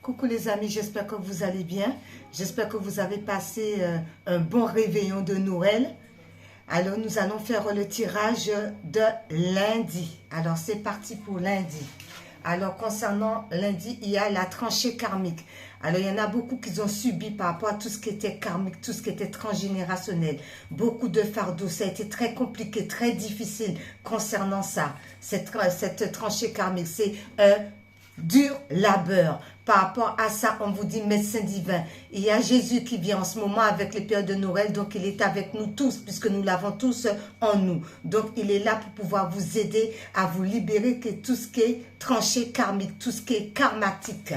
Coucou les amis, j'espère que vous allez bien. J'espère que vous avez passé un bon réveillon de Noël. Alors nous allons faire le tirage de lundi. Alors c'est parti pour lundi. Alors concernant lundi, il y a la tranchée karmique. Alors il y en a beaucoup qui ont subi par rapport à tout ce qui était karmique, tout ce qui était transgénérationnel. Beaucoup de fardeaux, ça a été très compliqué, très difficile concernant ça. Cette tranchée karmique, c'est un dur labeur. Par rapport à ça, on vous dit médecin divin. Il y a Jésus qui vient en ce moment avec les périodes de Noël, donc il est avec nous tous, puisque nous l'avons tous en nous. Donc il est là pour pouvoir vous aider à vous libérer de tout ce qui est tranché karmique, tout ce qui est karmatique.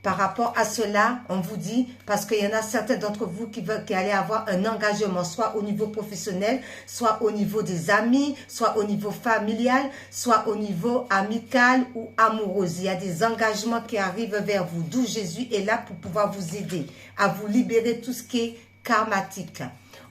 Par rapport à cela, on vous dit, parce qu'il y en a certains d'entre vous qui allaient avoir un engagement, soit au niveau professionnel, soit au niveau des amis, soit au niveau familial, soit au niveau amical ou amoureux. Il y a des engagements qui arrivent vers vous, d'où Jésus est là pour pouvoir vous aider à vous libérer tout ce qui est karmatique.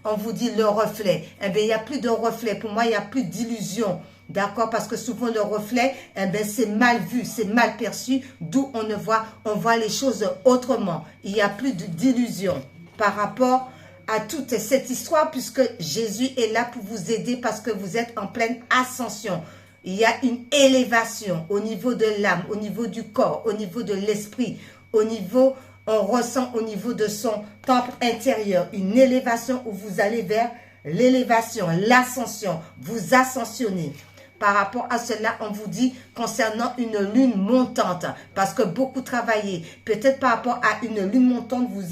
On vous dit le reflet. Eh bien, il n'y a plus de reflet. Pour moi, il n'y a plus d'illusion. D'accord, parce que souvent le reflet, eh ben, c'est mal vu, c'est mal perçu, d'où on voit les choses autrement. Il n'y a plus d'illusion par rapport à toute cette histoire, puisque Jésus est là pour vous aider parce que vous êtes en pleine ascension. Il y a une élévation au niveau de l'âme, au niveau du corps, au niveau de l'esprit, on ressent au niveau de son temple intérieur, une élévation où vous allez vers l'élévation, l'ascension, vous ascensionnez. Par rapport à cela, on vous dit concernant une lune montante, parce que beaucoup travaillez. Peut-être par rapport à une lune montante, il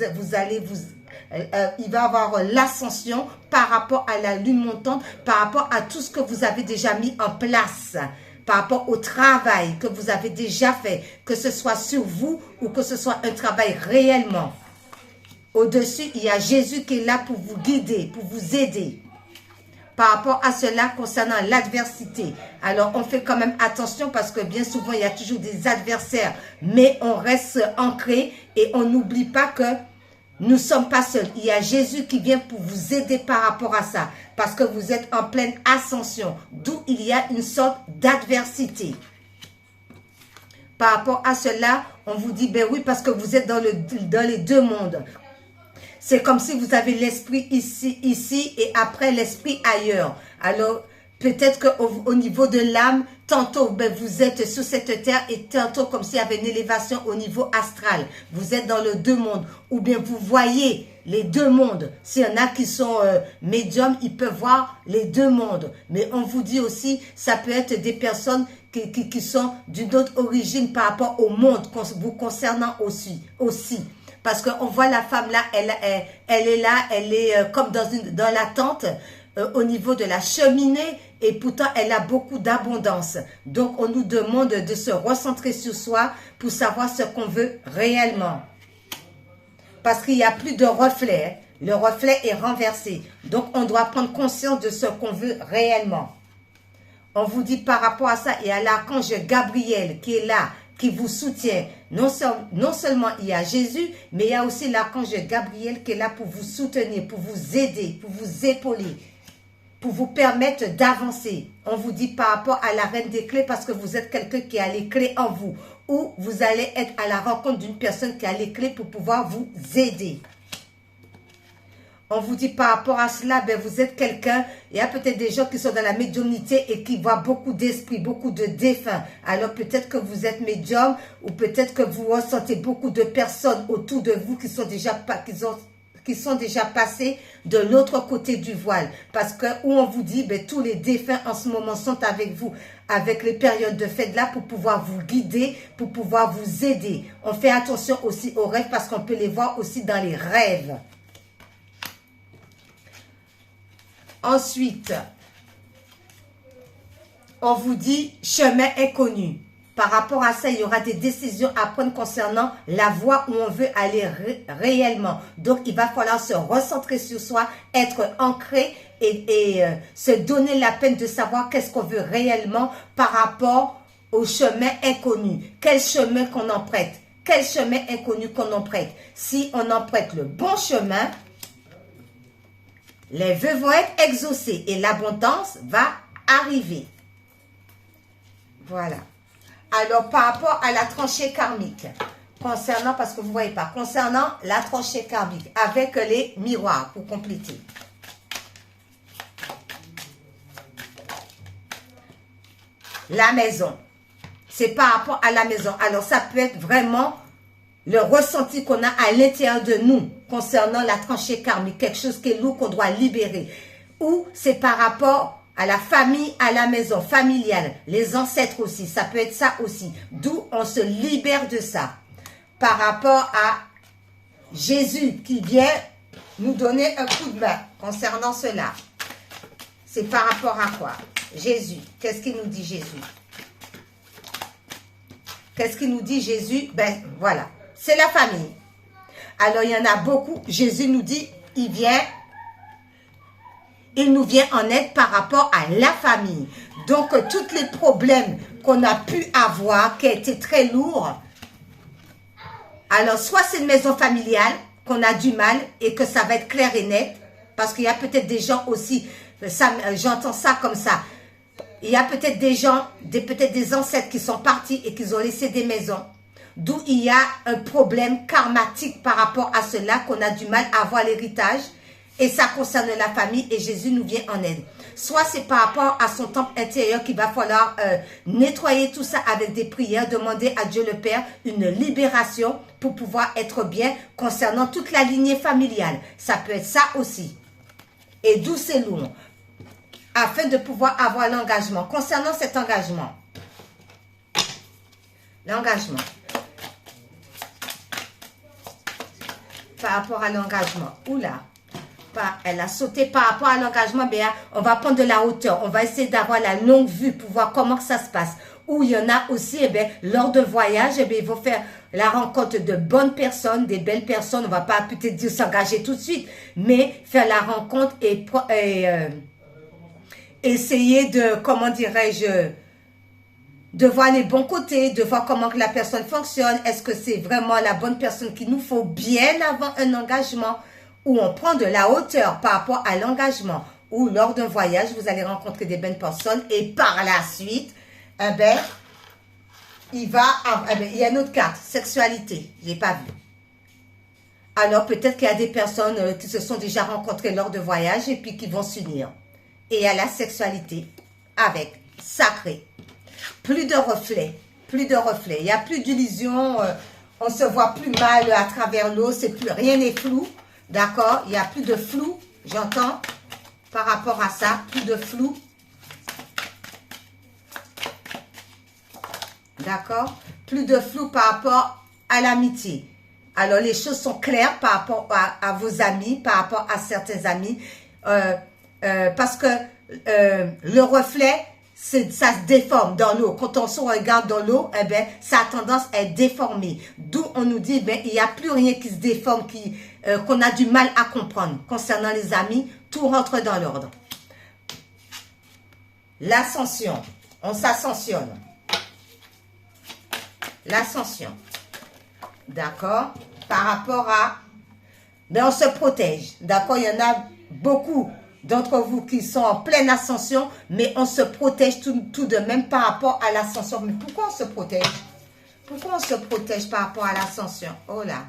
va y avoir l'ascension par rapport à la lune montante, par rapport à tout ce que vous avez déjà mis en place, par rapport au travail que vous avez déjà fait, que ce soit sur vous ou que ce soit un travail réellement. Au-dessus, il y a Jésus qui est là pour vous guider, pour vous aider. Par rapport à cela, concernant l'adversité, alors on fait quand même attention parce que bien souvent, il y a toujours des adversaires, mais on reste ancré et on n'oublie pas que nous ne sommes pas seuls. Il y a Jésus qui vient pour vous aider par rapport à ça, parce que vous êtes en pleine ascension, d'où il y a une sorte d'adversité. Par rapport à cela, on vous dit, ben oui, parce que vous êtes dans les deux mondes. C'est comme si vous avez l'esprit ici et après l'esprit ailleurs. Alors, peut-être qu'au niveau de l'âme, tantôt ben, vous êtes sur cette terre et tantôt comme s'il y avait une élévation au niveau astral. Vous êtes dans les deux mondes. Ou bien vous voyez les deux mondes. S'il y en a qui sont médiums, ils peuvent voir les deux mondes. Mais on vous dit aussi, ça peut être des personnes qui sont d'une autre origine par rapport au monde vous concernant aussi. Parce qu'on voit la femme là, elle est là, elle est comme dans la tente au niveau de la cheminée et pourtant elle a beaucoup d'abondance. Donc on nous demande de se recentrer sur soi pour savoir ce qu'on veut réellement. Parce qu'il n'y a plus de reflet, hein. Le reflet est renversé. Donc on doit prendre conscience de ce qu'on veut réellement. On vous dit par rapport à ça, il y a l'archange Gabriel qui est là, qui vous soutient. Non seulement il y a Jésus, mais il y a aussi l'archange Gabriel qui est là pour vous soutenir, pour vous aider, pour vous épauler, pour vous permettre d'avancer. On vous dit par rapport à la reine des clés parce que vous êtes quelqu'un qui a les clés en vous, ou vous allez être à la rencontre d'une personne qui a les clés pour pouvoir vous aider. On vous dit par rapport à cela, ben vous êtes quelqu'un, il y a peut-être des gens qui sont dans la médiumnité et qui voient beaucoup d'esprits, beaucoup de défunts. Alors peut-être que vous êtes médium ou peut-être que vous ressentez beaucoup de personnes autour de vous qui sont déjà passées de l'autre côté du voile. Parce que où on vous dit, ben tous les défunts en ce moment sont avec vous, avec les périodes de fête là pour pouvoir vous guider, pour pouvoir vous aider. On fait attention aussi aux rêves parce qu'on peut les voir aussi dans les rêves. Ensuite, on vous dit chemin inconnu. Par rapport à ça, il y aura des décisions à prendre concernant la voie où on veut aller réellement. Donc, il va falloir se recentrer sur soi, être ancré et se donner la peine de savoir qu'est-ce qu'on veut réellement par rapport au chemin inconnu. Quel chemin qu'on emprunte? Quel chemin inconnu qu'on emprunte? Si on emprunte le bon chemin, les vœux vont être exaucés et l'abondance va arriver. Voilà. Alors, par rapport à la tranchée karmique, concernant, parce que vous ne voyez pas, concernant la tranchée karmique, avec les miroirs pour compléter. La maison. C'est par rapport à la maison. Alors, ça peut être vraiment le ressenti qu'on a à l'intérieur de nous concernant la tranchée karmique, quelque chose qui est lourd qu'on doit libérer. Ou c'est par rapport à la famille, à la maison familiale, les ancêtres aussi, ça peut être ça aussi. D'où on se libère de ça. Par rapport à Jésus qui vient nous donner un coup de main concernant cela. C'est par rapport à quoi? Jésus, qu'est-ce qu'il nous dit Jésus? Qu'est-ce qu'il nous dit Jésus? Ben voilà, c'est la famille. Alors il y en a beaucoup, Jésus nous dit, il nous vient en aide par rapport à la famille. Donc tous les problèmes qu'on a pu avoir, qui étaient très lourds, alors soit c'est une maison familiale qu'on a du mal et que ça va être clair et net, parce qu'il y a peut-être des gens aussi, j'entends ça comme ça, il y a peut-être des gens, peut-être des ancêtres qui sont partis et qui ont laissé des maisons, d'où il y a un problème karmatique par rapport à cela, qu'on a du mal à avoir l'héritage, et ça concerne la famille, et Jésus nous vient en aide. Soit c'est par rapport à son temple intérieur qu'il va falloir nettoyer tout ça avec des prières, demander à Dieu le Père une libération pour pouvoir être bien concernant toute la lignée familiale. Ça peut être ça aussi. Et d'où c'est lourd. Afin de pouvoir avoir l'engagement. Concernant cet engagement. L'engagement. Par rapport à l'engagement. Oula. Elle a sauté par rapport à l'engagement, bien, on va prendre de la hauteur, on va essayer d'avoir la longue vue pour voir comment ça se passe. Ou il y en a aussi, eh bien, lors de voyage, eh bien, il faut faire la rencontre de bonnes personnes, des belles personnes, on va pas peut-être dire s'engager tout de suite, mais faire la rencontre et essayer de, comment dirais-je, de voir les bons côtés, de voir comment que la personne fonctionne, est-ce que c'est vraiment la bonne personne qu'il nous faut bien avant un engagement, où on prend de la hauteur par rapport à l'engagement, ou lors d'un voyage, vous allez rencontrer des bonnes personnes, et par la suite, eh ben, il y a une autre carte, sexualité, je n'ai pas vu. Alors peut-être qu'il y a des personnes qui se sont déjà rencontrées lors de voyage, et puis qui vont s'unir. Et il y a la sexualité, avec sacré. Plus de reflets, plus de reflets, il n'y a plus d'illusion, on se voit plus mal à travers l'eau, rien n'est flou. D'accord, il n'y a plus de flou, j'entends, par rapport à ça, plus de flou. D'accord, plus de flou par rapport à l'amitié. Alors, les choses sont claires par rapport à vos amis, par rapport à certains amis, parce que le reflet, ça se déforme dans l'eau. Quand on se regarde dans l'eau, eh ben, ça a tendance à être déformé. D'où on nous dit, ben, il n'y a plus rien qui se déforme, qu'on a du mal à comprendre. Concernant les amis, tout rentre dans l'ordre. L'ascension. On s'ascensionne. L'ascension. D'accord? Par rapport à... Ben, on se protège. D'accord? Il y en a beaucoup d'entre vous qui sont en pleine ascension, mais on se protège tout de même par rapport à l'ascension. Mais pourquoi on se protège? Pourquoi on se protège par rapport à l'ascension? Oh là.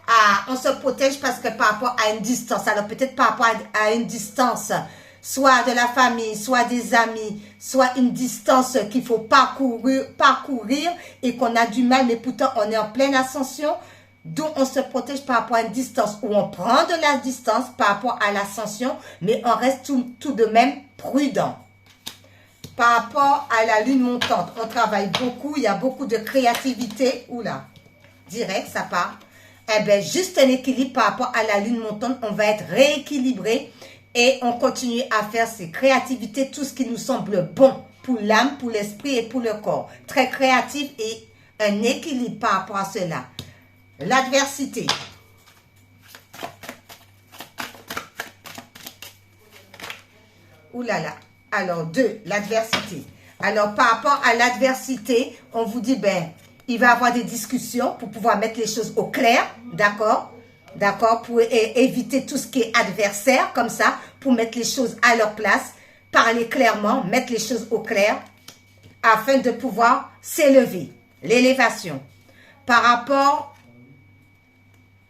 Ah, on se protège parce que par rapport à une distance. Alors peut-être par rapport à une distance, soit de la famille, soit des amis, soit une distance qu'il faut parcourir et qu'on a du mal, mais pourtant on est en pleine ascension. D'où on se protège par rapport à une distance où on prend de la distance par rapport à l'ascension, mais on reste tout de même prudent. Par rapport à la lune montante, on travaille beaucoup, il y a beaucoup de créativité. Oula, direct, ça part. Eh bien, juste un équilibre par rapport à la lune montante, on va être rééquilibré et on continue à faire ces créativités, tout ce qui nous semble bon pour l'âme, pour l'esprit et pour le corps. Très créatif et un équilibre par rapport à cela. L'adversité. Ouh là là. Alors, 2, l'adversité. Alors, par rapport à l'adversité, on vous dit, ben, il va y avoir des discussions pour pouvoir mettre les choses au clair, d'accord? D'accord? Pour éviter tout ce qui est adversaire, comme ça, pour mettre les choses à leur place, parler clairement, mettre les choses au clair, afin de pouvoir s'élever. l'élévation. Par rapport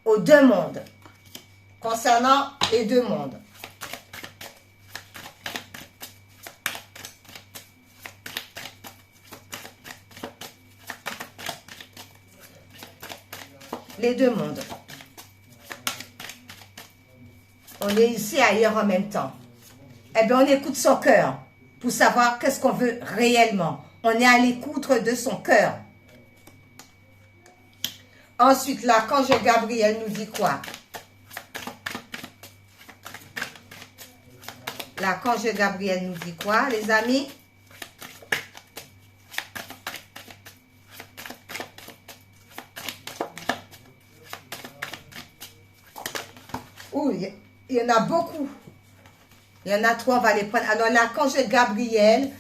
aux deux mondes. Concernant les deux mondes. Les deux mondes. On est ici et ailleurs en même temps. Eh bien, on écoute son cœur pour savoir qu'est-ce qu'on veut réellement. On est à l'écoute de son cœur. Ensuite, l'archange Gabriel nous dit quoi? L'archange Gabriel nous dit quoi, les amis? Ouh, il y en a beaucoup. Il y en a trois, on va les prendre. Alors, l'archange Gabriel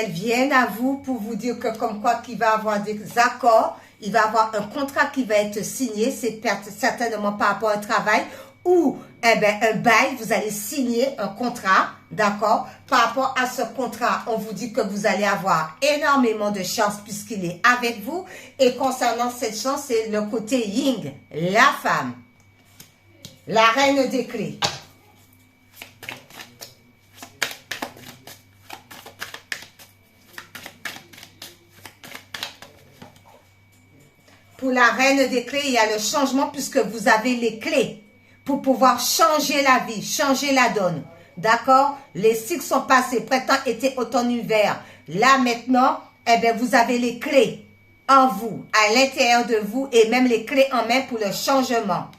vient à vous pour vous dire que comme quoi qu'il va avoir des accords, il va avoir un contrat qui va être signé, c'est certainement par rapport à un travail ou eh ben, un bail, vous allez signer un contrat, d'accord? Par rapport à ce contrat, on vous dit que vous allez avoir énormément de chance puisqu'il est avec vous. Et concernant cette chance, c'est le côté yin, la femme, la reine des clés. Pour la reine des clés, il y a le changement puisque vous avez les clés pour pouvoir changer la vie, changer la donne. D'accord? Les cycles sont passés, printemps, été, automne, hiver. Là, maintenant, eh bien, vous avez les clés en vous, à l'intérieur de vous et même les clés en main pour le changement.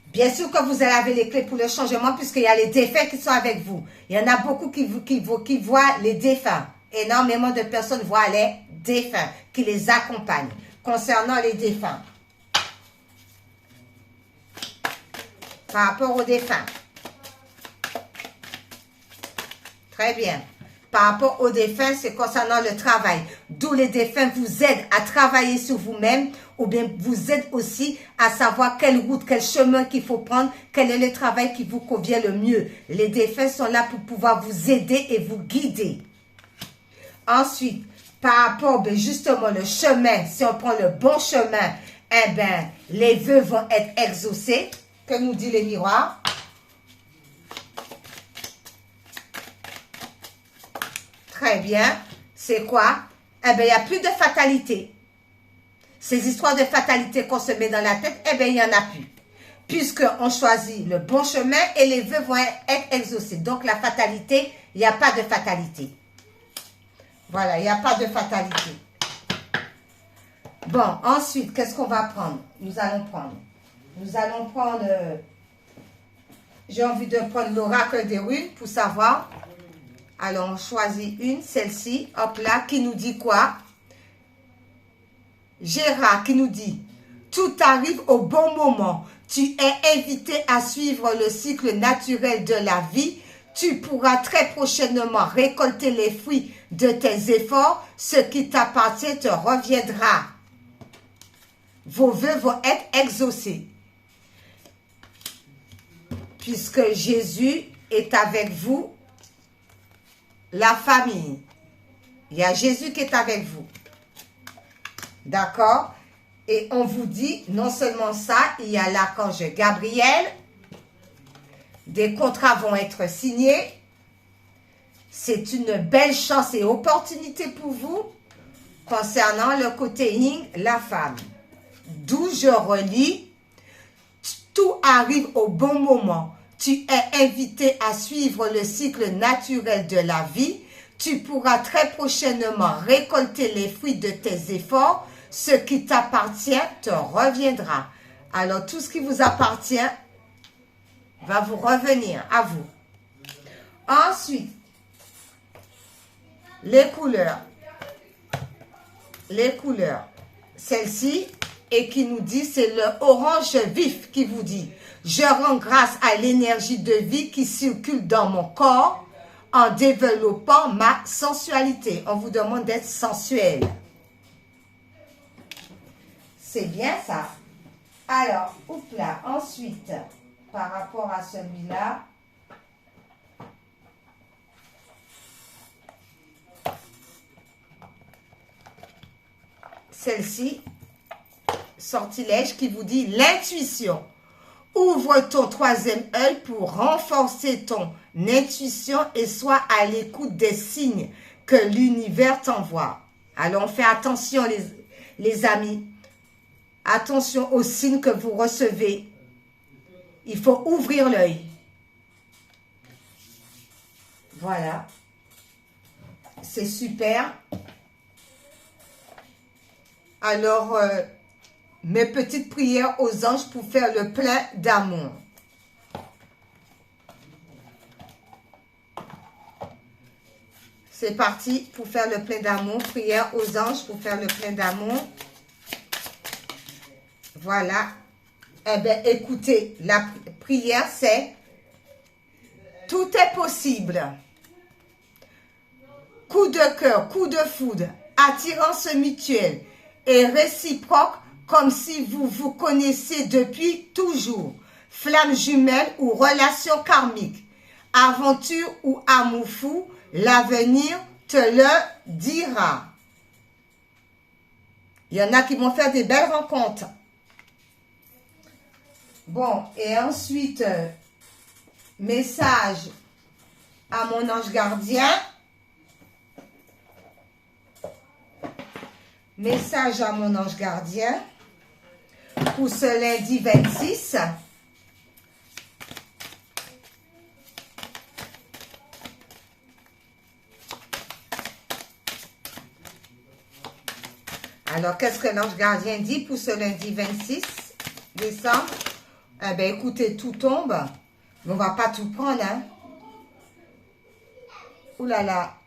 Bien sûr que vous avez les clés pour le changement puisqu'il y a les défunts qui sont avec vous. Il y en a beaucoup qui voient les défunts. Énormément de personnes voient les défunts qui les accompagnent. Concernant les défunts. Par rapport aux défunts. Très bien. Par rapport aux défunts, c'est concernant le travail. D'où les défunts vous aident à travailler sur vous-même ou bien vous aident aussi à savoir quelle route, quel chemin qu'il faut prendre, quel est le travail qui vous convient le mieux. Les défunts sont là pour pouvoir vous aider et vous guider. Ensuite, par rapport, ben justement, le chemin, si on prend le bon chemin, eh ben, les vœux vont être exaucés. Que nous dit les miroirs? Très bien. C'est quoi? Eh bien, il n'y a plus de fatalité. Ces histoires de fatalité qu'on se met dans la tête, eh bien, il n'y en a plus. Puisqu'on choisit le bon chemin et les vœux vont être exaucés. Donc, la fatalité, il n'y a pas de fatalité. Voilà, il n'y a pas de fatalité. Bon, ensuite, qu'est-ce qu'on va prendre? Nous allons prendre, j'ai envie de prendre l'oracle des runes pour savoir. Alors, on choisit une, celle-ci, hop là, qui nous dit quoi? Gérard qui nous dit, tout arrive au bon moment. Tu es invité à suivre le cycle naturel de la vie. Tu pourras très prochainement récolter les fruits de tes efforts. Ce qui t'appartient te reviendra. Vos vœux vont être exaucés. Puisque Jésus est avec vous, la famille. Il y a Jésus qui est avec vous. D'accord? Et on vous dit, non seulement ça, il y a l'archange Gabriel. Des contrats vont être signés. C'est une belle chance et opportunité pour vous concernant le côté yin, la femme. D'où je relis, tout arrive au bon moment. Tu es invité à suivre le cycle naturel de la vie. Tu pourras très prochainement récolter les fruits de tes efforts. Ce qui t'appartient te reviendra. Alors, tout ce qui vous appartient va vous revenir à vous. Ensuite, les couleurs. Les couleurs. Celle-ci, et qui nous dit, c'est le orange vif qui vous dit, je rends grâce à l'énergie de vie qui circule dans mon corps en développant ma sensualité. On vous demande d'être sensuel. C'est bien ça. Alors, oups là, ensuite, par rapport à celui-là, celle-ci, sortilège, qui vous dit l'intuition. Ouvre ton troisième œil pour renforcer ton intuition et sois à l'écoute des signes que l'univers t'envoie. Alors, on fait attention, les amis. Attention aux signes que vous recevez. Il faut ouvrir l'œil. Voilà. C'est super. Alors, mes petites prières aux anges pour faire le plein d'amour. C'est parti pour faire le plein d'amour. Prière aux anges pour faire le plein d'amour. Voilà. Eh bien, écoutez, la prière, c'est « Tout est possible ». Coup de cœur, coup de foudre, attirance mutuelle et réciproque comme si vous vous connaissiez depuis toujours. Flamme jumelle ou relation karmique. Aventure ou amour fou, l'avenir te le dira. Il y en a qui vont faire des belles rencontres. Bon, et ensuite, message à mon ange gardien. Message à mon ange gardien pour ce lundi 26. Alors, qu'est-ce que l'ange gardien dit pour ce lundi 26 décembre? Eh bien, écoutez, tout tombe, mais on ne va pas tout prendre, hein. Ouh là là,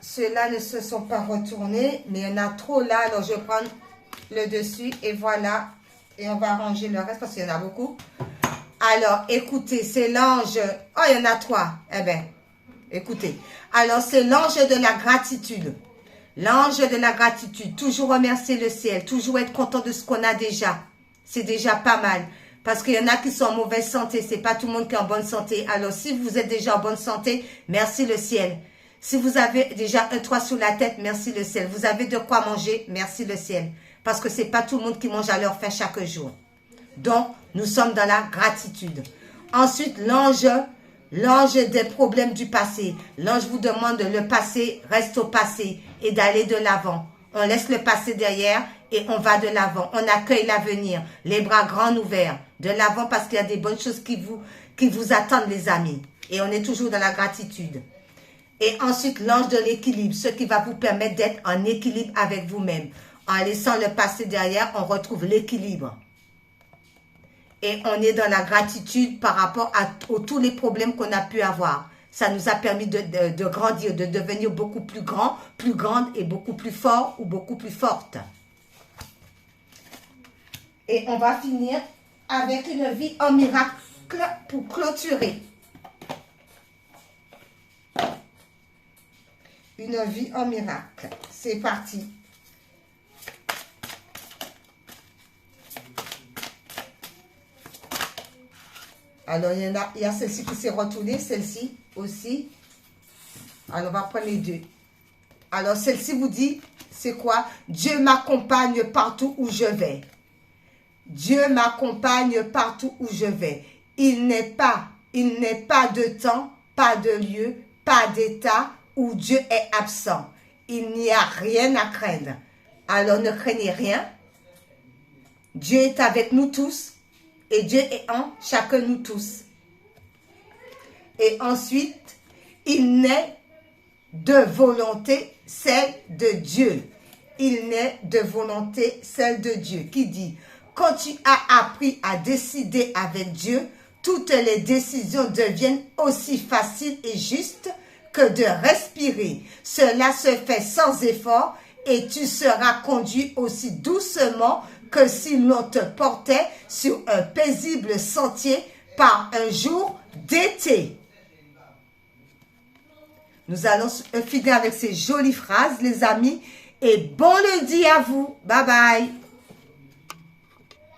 ceux-là ne se sont pas retournés, mais il y en a trop là, alors je vais prendre le dessus, et voilà, et on va ranger le reste, parce qu'il y en a beaucoup. Alors, écoutez, c'est l'ange, oh, il y en a trois, eh bien, écoutez. Alors, c'est l'ange de la gratitude. L'ange de la gratitude, toujours remercier le ciel, toujours être content de ce qu'on a déjà. C'est déjà pas mal. Parce qu'il y en a qui sont en mauvaise santé, c'est pas tout le monde qui est en bonne santé. Alors, si vous êtes déjà en bonne santé, merci le ciel. Si vous avez déjà un toit sous la tête, merci le ciel. Vous avez de quoi manger, merci le ciel. Parce que c'est pas tout le monde qui mange à leur faim chaque jour. Donc, nous sommes dans la gratitude. Ensuite, l'ange des problèmes du passé. L'ange vous demande de le passé reste au passé et d'aller de l'avant. On laisse le passé derrière et on va de l'avant. On accueille l'avenir, les bras grands ouverts. De l'avant parce qu'il y a des bonnes choses qui vous attendent, les amis. Et on est toujours dans la gratitude. Et ensuite, l'ange de l'équilibre, ce qui va vous permettre d'être en équilibre avec vous-même. En laissant le passé derrière, on retrouve l'équilibre. Et on est dans la gratitude par rapport à tous les problèmes qu'on a pu avoir. Ça nous a permis de grandir, de devenir beaucoup plus grand, plus grande et beaucoup plus fort ou beaucoup plus forte. Et on va finir avec une vie en miracle pour clôturer. Une vie en miracle. C'est parti. Alors, il y a celle-ci qui s'est retournée, celle-ci aussi. Alors, on va prendre les deux. Alors, celle-ci vous dit, c'est quoi? Dieu m'accompagne partout où je vais. Dieu m'accompagne partout où je vais. Il n'est pas de temps, pas de lieu, pas d'état où Dieu est absent. Il n'y a rien à craindre. Alors, ne craignez rien. Dieu est avec nous tous. Et Dieu est en chacun de nous tous. Et ensuite, il naît de volonté celle de Dieu. Il naît de volonté celle de Dieu. Qui dit, quand tu as appris à décider avec Dieu, toutes les décisions deviennent aussi faciles et justes que de respirer. Cela se fait sans effort et tu seras conduit aussi doucement que si l'on te portait sur un paisible sentier par un jour d'été. Nous allons finir avec ces jolies phrases, les amis. Et bon lundi à vous. Bye bye.